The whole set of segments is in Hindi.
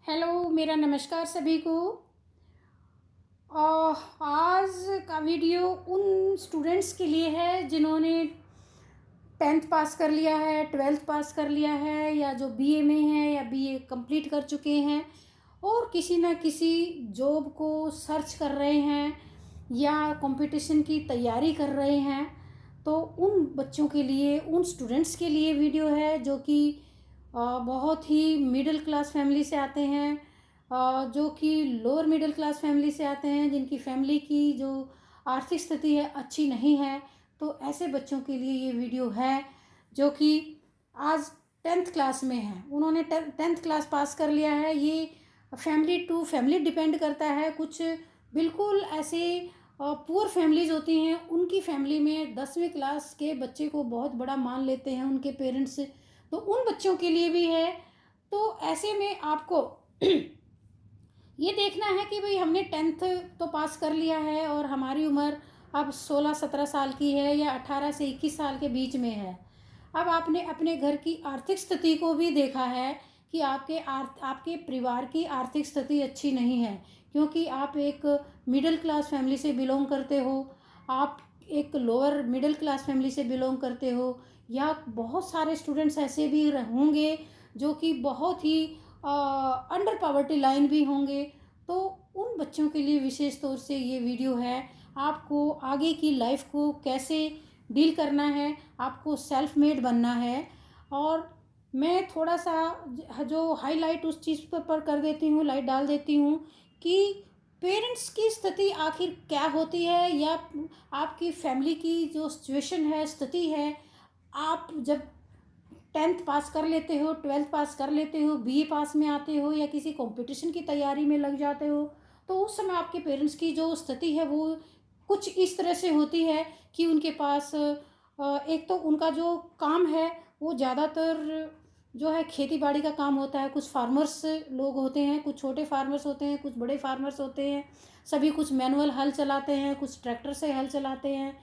हेलो, मेरा नमस्कार सभी को। आज का वीडियो उन स्टूडेंट्स के लिए है जिन्होंने 10th पास कर लिया है, 12th पास कर लिया है, या जो बीए में हैं या बीए कंप्लीट कर चुके हैं और किसी ना किसी जॉब को सर्च कर रहे हैं या कंपटीशन की तैयारी कर रहे हैं। तो उन बच्चों के लिए, उन स्टूडेंट्स के लिए वीडियो है जो कि बहुत ही मिडिल क्लास फैमिली से आते हैं, जो कि लोअर मिडिल क्लास फैमिली से आते हैं, जिनकी फैमिली की जो आर्थिक स्थिति है अच्छी नहीं है। तो ऐसे बच्चों के लिए ये वीडियो है जो कि आज 10th क्लास में है, उन्होंने 10th क्लास पास कर लिया है। ये फैमिली टू फैमिली डिपेंड करता है। कुछ बिल्कुल ऐसे पुअर फैमिलीज होती हैं, उनकी फैमिली में 10वीं क्लास के बच्चे को बहुत बड़ा मान लेते हैं उनके पेरेंट्स। तो उन बच्चों के लिए भी है। तो ऐसे में आपको ये देखना है कि भाई हमने 10th तो पास कर लिया है और हमारी उम्र अब 16-17 साल की है या 18 से 21 साल के बीच में है। अब आपने अपने घर की आर्थिक स्थिति को भी देखा है कि आपके परिवार की आर्थिक स्थिति अच्छी नहीं है, क्योंकि आप एक मिडिल क्लास फैमिली से बिलोंग करते हो, आप एक लोअर मिडिल क्लास फैमिली से बिलोंग करते हो, या बहुत सारे स्टूडेंट्स ऐसे भी होंगे जो कि बहुत ही अंडर पावर्टी लाइन भी होंगे। तो उन बच्चों के लिए विशेष तौर से ये वीडियो है। आपको आगे की लाइफ को कैसे डील करना है, आपको सेल्फ मेड बनना है। और मैं थोड़ा सा जो हाईलाइट उस चीज़ पर कर देती हूँ, लाइट डाल देती हूँ कि पेरेंट्स की स्थिति आखिर क्या होती है, या आपकी फैमिली की जो सिचुएशन है, स्थिति है। आप जब 10th पास कर लेते हो, 12th पास कर लेते हो, बीए पास में आते हो या किसी कंपटीशन की तैयारी में लग जाते हो, तो उस समय आपके पेरेंट्स की जो स्थिति है वो कुछ इस तरह से होती है कि उनके पास एक तो उनका जो काम है वो ज़्यादातर जो है खेती बाड़ी का काम होता है। कुछ फार्मर्स लोग होते हैं, कुछ छोटे फार्मर्स होते हैं, कुछ बड़े फार्मर्स होते हैं। सभी कुछ मैनुअल हल चलाते हैं, कुछ ट्रैक्टर से हल चलाते हैं।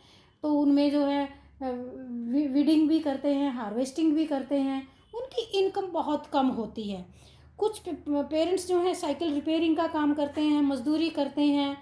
तो उनमें जो है वीडिंग भी करते हैं, हार्वेस्टिंग भी करते हैं। उनकी इनकम बहुत कम होती है। कुछ पेरेंट्स जो हैं साइकिल रिपेयरिंग का काम करते हैं, मजदूरी करते हैं।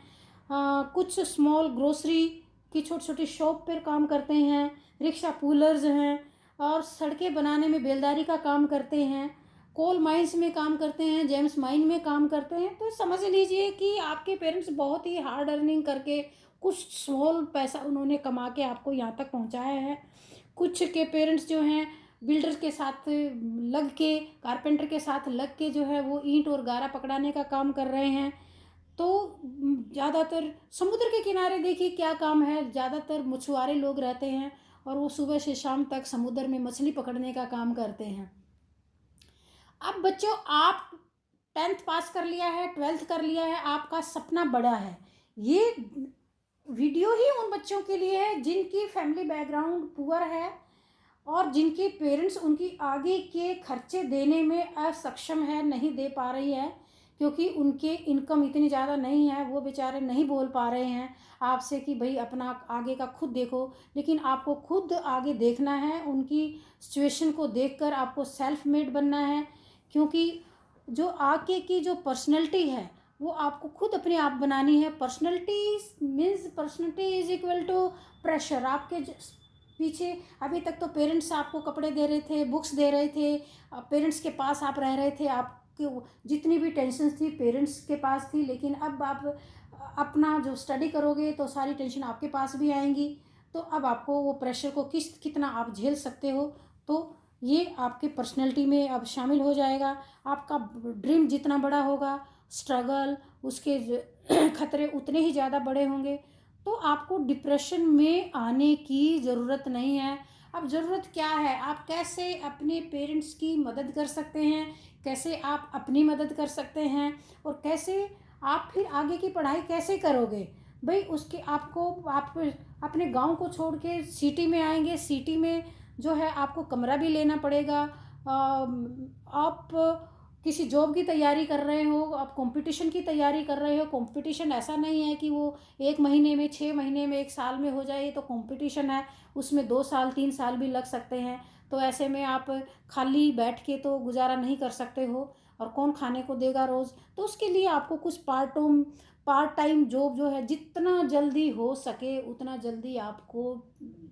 कुछ स्मॉल ग्रोसरी की छोटी छोटी शॉप पर काम करते हैं, रिक्शा पुलर्स हैं, और सड़कें बनाने में बेलदारी का काम करते हैं, कोल माइंस में काम करते हैं, जेम्स माइन में काम करते हैं। तो समझ लीजिए कि आपके पेरेंट्स बहुत ही हार्ड अर्निंग करके कुछ स्मॉल पैसा उन्होंने कमा के आपको यहाँ तक पहुँचाया है। कुछ के पेरेंट्स जो हैं बिल्डर के साथ लग के, कारपेंटर के साथ लग के जो है वो ईंट और गारा पकड़ाने का काम कर रहे हैं। तो ज़्यादातर समुद्र के किनारे देखिए क्या काम है, ज़्यादातर मछुआरे लोग रहते हैं और वो सुबह से शाम तक समुद्र में मछली पकड़ने का काम करते हैं। अब बच्चों, आप 10th पास कर लिया है, 12th कर लिया है, आपका सपना बड़ा है। ये वीडियो ही उन बच्चों के लिए है जिनकी फैमिली बैकग्राउंड पुअर है और जिनके पेरेंट्स उनकी आगे के खर्चे देने में असक्षम है, नहीं दे पा रही है, क्योंकि उनके इनकम इतनी ज़्यादा नहीं है। वो बेचारे नहीं बोल पा रहे हैं आपसे कि भाई अपना आगे का खुद देखो। लेकिन आपको खुद आगे देखना है, उनकी सिचुएशन को देखकर आपको सेल्फ मेड बनना है। क्योंकि जो आगे की जो पर्सनैलिटी है वो आपको खुद अपने आप बनानी है। Personality is equal to pressure. आपके पीछे अभी तक तो पेरेंट्स आपको कपड़े दे रहे थे, बुक्स दे रहे थे, पेरेंट्स के पास आप रह रहे थे, आपके जितनी भी टेंशन थी पेरेंट्स के पास थी। लेकिन अब आप अपना जो स्टडी करोगे तो सारी टेंशन आपके पास भी आएंगी। तो अब आपको वो प्रेशर को कितना आप झेल सकते हो, तो ये आपके पर्सनैलिटी में अब शामिल हो जाएगा। आपका ड्रीम जितना बड़ा होगा, स्ट्रगल उसके खतरे उतने ही ज़्यादा बड़े होंगे। तो आपको डिप्रेशन में आने की ज़रूरत नहीं है। अब ज़रूरत क्या है, आप कैसे अपने पेरेंट्स की मदद कर सकते हैं, कैसे आप अपनी मदद कर सकते हैं, और कैसे आप फिर आगे की पढ़ाई कैसे करोगे। भाई उसके आपको आप अपने गांव को छोड़ के सिटी में आएंगे। सिटी में जो है आपको कमरा भी लेना पड़ेगा। आप किसी जॉब की तैयारी कर रहे हो, आप कंपटीशन की तैयारी कर रहे हो। कंपटीशन ऐसा नहीं है कि वो 1 महीने में, 6 महीने में, 1 साल में हो जाए। ये तो कंपटीशन है, उसमें 2 साल 3 साल भी लग सकते हैं। तो ऐसे में आप खाली बैठ के तो गुजारा नहीं कर सकते हो, और कौन खाने को देगा रोज़। तो उसके लिए आपको कुछ पार्ट टाइम जॉब जो है, जितना जल्दी हो सके उतना जल्दी आपको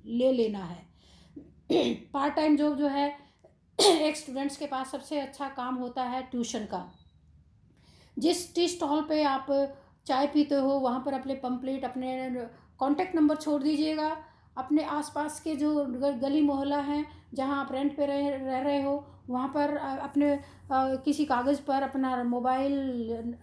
ले लेना है। पार्ट टाइम जॉब जो है, एक स्टूडेंट्स के पास सबसे अच्छा काम होता है ट्यूशन का। जिस टी स्टॉल पे आप चाय पीते हो वहाँ पर अपने पम्पलेट, अपने कॉन्टैक्ट नंबर छोड़ दीजिएगा। अपने आसपास के जो गली मोहल्ला हैं जहाँ आप रेंट पे रह रहे हो, वहाँ पर अपने किसी कागज़ पर अपना मोबाइल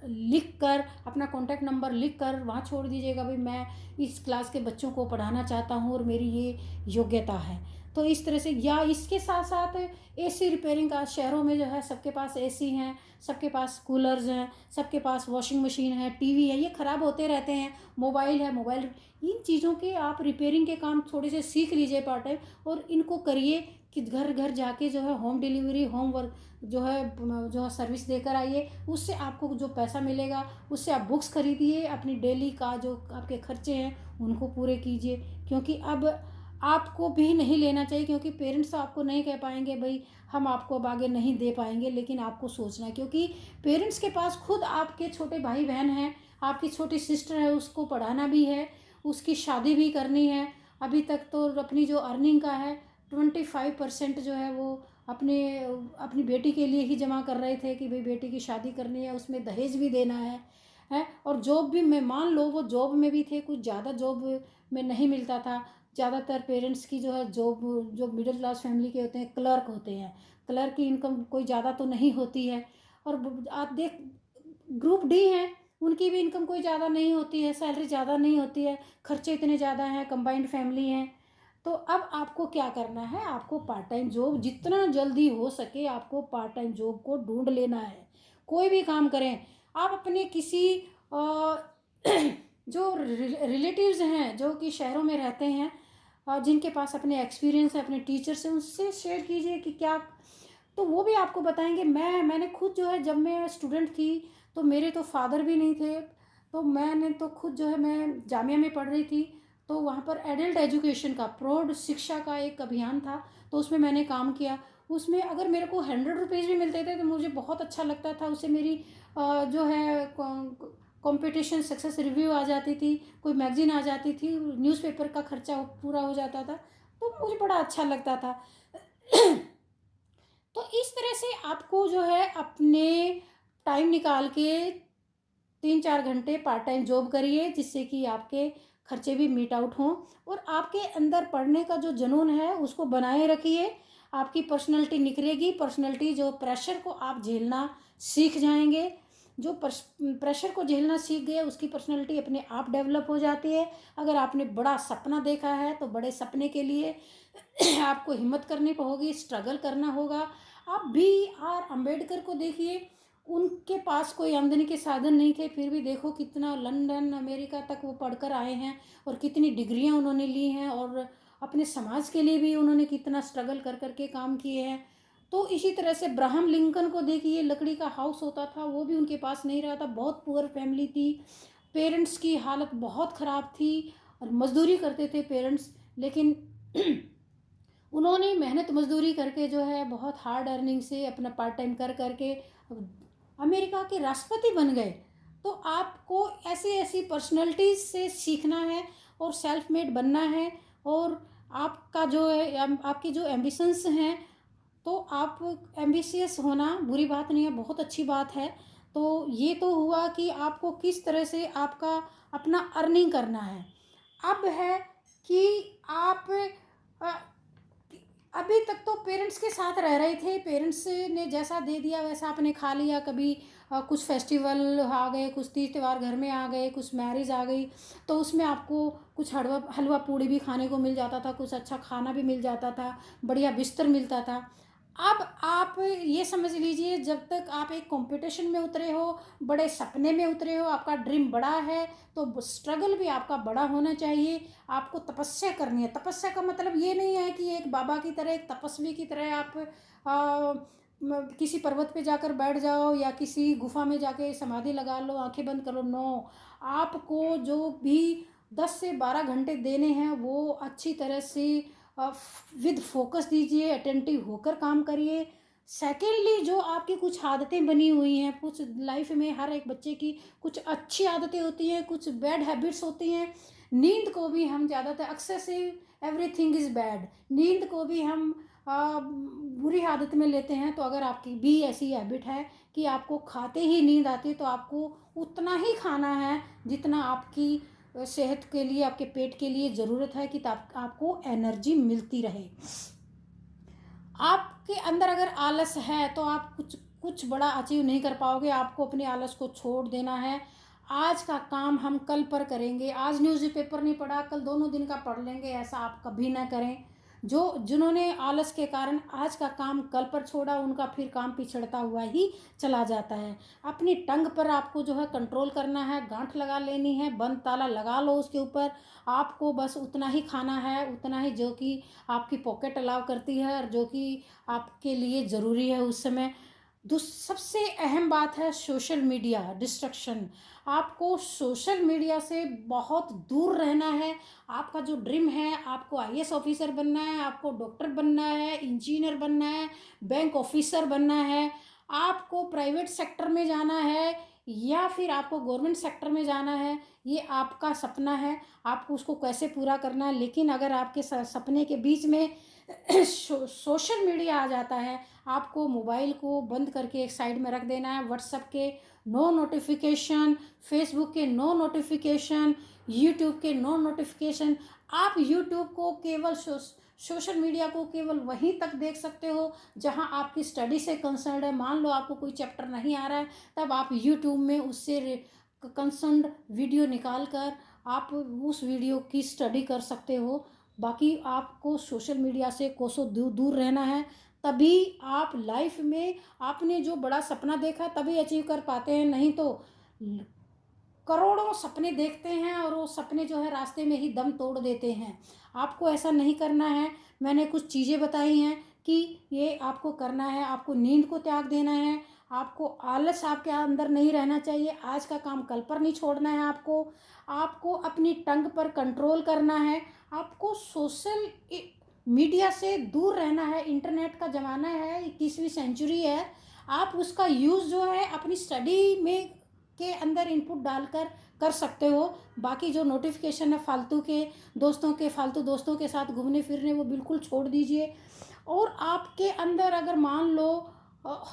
लिख कर, अपना कॉन्टैक्ट नंबर लिख कर वहाँ छोड़ दीजिएगा, भाई मैं इस क्लास के बच्चों को पढ़ाना चाहता हूँ और मेरी ये योग्यता है। तो इस तरह से, या इसके साथ साथ एसी रिपेयरिंग का, शहरों में जो है सबके पास एसी हैं, सबके पास कूलर्स हैं, सबके पास वॉशिंग मशीन है, टीवी है, ये ख़राब होते रहते हैं, मोबाइल है, मोबाइल, इन चीज़ों के आप रिपेयरिंग के काम थोड़े से सीख लीजिए पार्ट टाइम, और इनको करिए कि घर घर जाके जो है होम डिलीवरी, होम वर्क जो है सर्विस देकर आइए। उससे आपको जो पैसा मिलेगा उससे आप बुक्स खरीदिए, अपनी डेली का जो आपके खर्चे हैं उनको पूरे कीजिए। क्योंकि अब आपको भी नहीं लेना चाहिए, क्योंकि पेरेंट्स तो आपको नहीं कह पाएंगे भाई हम आपको अब आगे नहीं दे पाएंगे, लेकिन आपको सोचना है, क्योंकि पेरेंट्स के पास खुद आपके छोटे भाई बहन हैं, आपकी छोटी सिस्टर है, उसको पढ़ाना भी है, उसकी शादी भी करनी है। अभी तक तो अपनी जो अर्निंग का है 25% जो है वो अपने अपनी बेटी के लिए ही जमा कर रहे थे कि भाई बेटी की शादी करनी है, उसमें दहेज भी देना है। और जॉब भी, मैं मान लो वो जॉब में भी थे, कुछ ज़्यादा जॉब में नहीं मिलता था। ज़्यादातर पेरेंट्स की जो है जॉब, जो मिडिल क्लास फैमिली के होते हैं, क्लर्क होते हैं, क्लर्क की इनकम कोई ज़्यादा तो नहीं होती है। और आप देख, ग्रुप डी हैं, उनकी भी इनकम कोई ज़्यादा नहीं होती है, सैलरी ज़्यादा नहीं होती है, खर्चे इतने ज़्यादा हैं, कंबाइंड फैमिली हैं। तो अब आपको क्या करना है, आपको पार्ट टाइम जॉब जितना जल्दी हो सके आपको पार्ट टाइम जॉब को ढूंढ लेना है। कोई भी काम करें आप, अपने किसी जो रिलेटिव्स हैं जो कि शहरों में रहते हैं, जिनके पास अपने एक्सपीरियंस है, अपने टीचर से उनसे शेयर कीजिए कि क्या, तो वो भी आपको बताएंगे। मैंने खुद जो है, जब मैं स्टूडेंट थी तो मेरे तो फादर भी नहीं थे, तो मैंने तो खुद जो है, मैं जामिया में पढ़ रही थी, तो वहाँ पर एडल्ट एजुकेशन का, प्रौढ़ शिक्षा का एक अभियान था, तो उसमें मैंने काम किया। उसमें अगर मेरे को 100 रुपीज़ भी मिलते थे तो मुझे बहुत अच्छा लगता था। उससे मेरी जो है कंपटीशन सक्सेस रिव्यू आ जाती थी, कोई मैगजीन आ जाती थी, न्यूज़पेपर का खर्चा पूरा हो जाता था, तो मुझे बड़ा अच्छा लगता था। तो इस तरह से आपको जो है अपने टाइम निकाल के 3-4 घंटे पार्ट टाइम जॉब करिए, जिससे कि आपके खर्चे भी मीट आउट हों, और आपके अंदर पढ़ने का जो जुनून है उसको बनाए रखिए। आपकी पर्सनैलिटी निखरेगी, पर्सनैलिटी जो प्रेशर को आप झेलना सीख जाएंगे। जो प्रेशर को झेलना सीख गए उसकी पर्सनैलिटी अपने आप डेवलप हो जाती है। अगर आपने बड़ा सपना देखा है तो बड़े सपने के लिए आपको हिम्मत करनी होगी, स्ट्रगल करना होगा। आप B.R. अम्बेडकर को देखिए, उनके पास कोई आमदनी के साधन नहीं थे, फिर भी देखो कितना लंदन अमेरिका तक वो पढ़कर आए हैं, और कितनी डिग्रियां उन्होंने ली हैं, और अपने समाज के लिए भी उन्होंने कितना स्ट्रगल कर कर के काम किए हैं। तो इसी तरह से अब्राहम लिंकन को देखिए, लकड़ी का हाउस होता था, वो भी उनके पास नहीं रहा था, बहुत पुअर फैमिली थी, पेरेंट्स की हालत बहुत ख़राब थी, और मजदूरी करते थे पेरेंट्स, लेकिन उन्होंने मेहनत मजदूरी करके जो है बहुत हार्ड अर्निंग से अपना पार्ट टाइम कर करके अमेरिका के राष्ट्रपति बन गए। तो आपको ऐसी ऐसी पर्सनैलिटीज से सीखना है और सेल्फ मेड बनना है। और आपका जो है, आपकी जो एम्बिशंस हैं, तो आप एम्बिशियस होना बुरी बात नहीं है, बहुत अच्छी बात है। तो ये तो हुआ कि आपको किस तरह से आपका अपना अर्निंग करना है। अब है कि आप अ, अभी तक तो पेरेंट्स के साथ रह रहे थे, पेरेंट्स ने जैसा दे दिया वैसा आपने खा लिया। कभी कुछ फेस्टिवल आ गए, कुछ तीज त्यौहार घर में आ गए, कुछ मैरिज आ गई, तो उसमें आपको कुछ हलवा हलवा पूड़ी भी खाने को मिल जाता था, कुछ अच्छा खाना भी मिल जाता था, बढ़िया बिस्तर मिलता था। अब आप ये समझ लीजिए, जब तक आप एक कंपटीशन में उतरे हो, बड़े सपने में उतरे हो, आपका ड्रीम बड़ा है, तो स्ट्रगल भी आपका बड़ा होना चाहिए। आपको तपस्या करनी है। तपस्या का मतलब ये नहीं है कि एक बाबा की तरह, एक तपस्वी की तरह आप किसी पर्वत पे जाकर बैठ जाओ, या किसी गुफा में जाके समाधि लगा लो, आंखें बंद करो। नो, आपको जो भी 10 से 12 घंटे देने हैं वो अच्छी तरह से विद फोकस दीजिए, अटेंटिव होकर काम करिए। सेकेंडली, जो आपकी कुछ आदतें बनी हुई हैं, कुछ लाइफ में हर एक बच्चे की कुछ अच्छी आदतें होती हैं, कुछ बैड हैबिट्स होती हैं। नींद को भी हम ज़्यादातर एक्सेसिव एवरीथिंग इज़ बैड, नींद को भी हम बुरी आदत में लेते हैं। तो अगर आपकी भी ऐसी हैबिट है कि आपको खाते ही नींद आती है, तो आपको उतना ही खाना है जितना आपकी सेहत के लिए, आपके पेट के लिए ज़रूरत है, कि आपको एनर्जी मिलती रहे। आपके अंदर अगर आलस है तो आप कुछ कुछ बड़ा अचीव नहीं कर पाओगे। आपको अपने आलस को छोड़ देना है। आज का काम हम कल पर करेंगे, आज न्यूज़पेपर नहीं पढ़ा कल दोनों दिन का पढ़ लेंगे, ऐसा आप कभी ना करें। जिन्होंने आलस के कारण आज का काम कल पर छोड़ा, उनका फिर काम पिछड़ता हुआ ही चला जाता है। अपनी टंग पर आपको जो है कंट्रोल करना है, गांठ लगा लेनी है, बंद ताला लगा लो उसके ऊपर। आपको बस उतना ही खाना है, उतना ही जो कि आपकी पॉकेट अलाउ करती है और जो कि आपके लिए ज़रूरी है उस समय। सबसे अहम बात है सोशल मीडिया डिस्ट्रक्शन। आपको सोशल मीडिया से बहुत दूर रहना है। आपका जो ड्रीम है, आपको आईएएस ऑफिसर बनना है, आपको डॉक्टर बनना है, इंजीनियर बनना है, बैंक ऑफिसर बनना है, आपको प्राइवेट सेक्टर में जाना है या फिर आपको गवर्नमेंट सेक्टर में जाना है, ये आपका सपना है। आपको उसको कैसे पूरा करना है। लेकिन अगर आपके सपने के बीच में सोशल मीडिया आ जाता है, आपको मोबाइल को बंद करके एक साइड में रख देना है। व्हाट्सएप के नो नोटिफिकेशन, फेसबुक के नो नोटिफिकेशन, यूट्यूब के नो नोटिफिकेशन। आप यूट्यूब को केवल सोशल मीडिया को केवल वहीं तक देख सकते हो जहां आपकी स्टडी से कंसर्न है। मान लो आपको कोई चैप्टर नहीं आ रहा है, तब आप यूट्यूब में उससे कंसर्न वीडियो निकाल कर आप उस वीडियो की स्टडी कर सकते हो। बाकी आपको सोशल मीडिया से कोसों दूर दूर रहना है। तभी आप लाइफ में आपने जो बड़ा सपना देखा तभी अचीव कर पाते हैं। नहीं तो करोड़ों सपने देखते हैं और वो सपने जो है रास्ते में ही दम तोड़ देते हैं। आपको ऐसा नहीं करना है। मैंने कुछ चीज़ें बताई हैं कि ये आपको करना है। आपको नींद को त्याग देना है, आपको आलस आपके अंदर नहीं रहना चाहिए, आज का काम कल पर नहीं छोड़ना है। आपको अपनी टंग पर कंट्रोल करना है। आपको सोशल मीडिया से दूर रहना है। इंटरनेट का ज़माना है, 21वीं सेंचुरी है। आप उसका यूज़ जो है अपनी स्टडी में के अंदर इनपुट डालकर कर सकते हो। बाकी जो नोटिफिकेशन है फालतू दोस्तों के साथ घूमने फिरने, वो बिल्कुल छोड़ दीजिए। और आपके अंदर अगर मान लो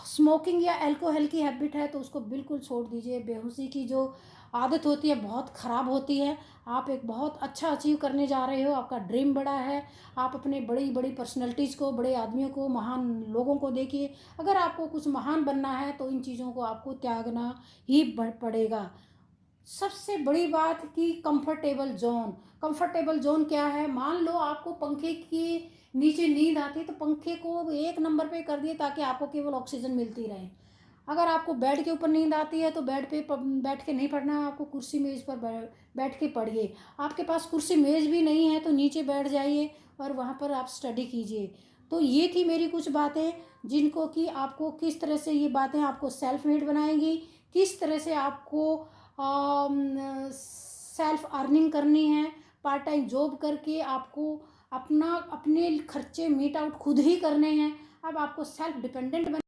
स्मोकिंग या अल्कोहल की हैबिट है तो उसको बिल्कुल छोड़ दीजिए। बेहोशी की जो आदत होती है बहुत ख़राब होती है। आप एक बहुत अच्छा अचीव करने जा रहे हो, आपका ड्रीम बड़ा है। आप अपने बड़ी बड़ी पर्सनैलिटीज़ को, बड़े आदमियों को, महान लोगों को देखिए। अगर आपको कुछ महान बनना है तो इन चीज़ों को आपको त्यागना ही पड़ेगा। सबसे बड़ी बात कि कंफर्टेबल जोन क्या है। मान लो आपको पंखे के नीचे नींद आती है तो पंखे को 1 नंबर पे कर दिए ताकि आपको केवल ऑक्सीजन मिलती रहे। अगर आपको बेड के ऊपर नींद आती है तो बेड पे बैठ के नहीं पढ़ना है, आपको कुर्सी मेज़ पर बैठ के पढ़िए। आपके पास कुर्सी मेज़ भी नहीं है तो नीचे बैठ जाइए और वहाँ पर आप स्टडी कीजिए। तो ये थी मेरी कुछ बातें, जिनको कि आपको किस तरह से ये बातें आपको सेल्फ मेड बनाएंगी, किस तरह से आपको सेल्फ अर्निंग करनी है। पार्ट टाइम जॉब करके आपको अपने खर्चे मीट आउट खुद ही करने हैं। अब आपको सेल्फ डिपेंडेंट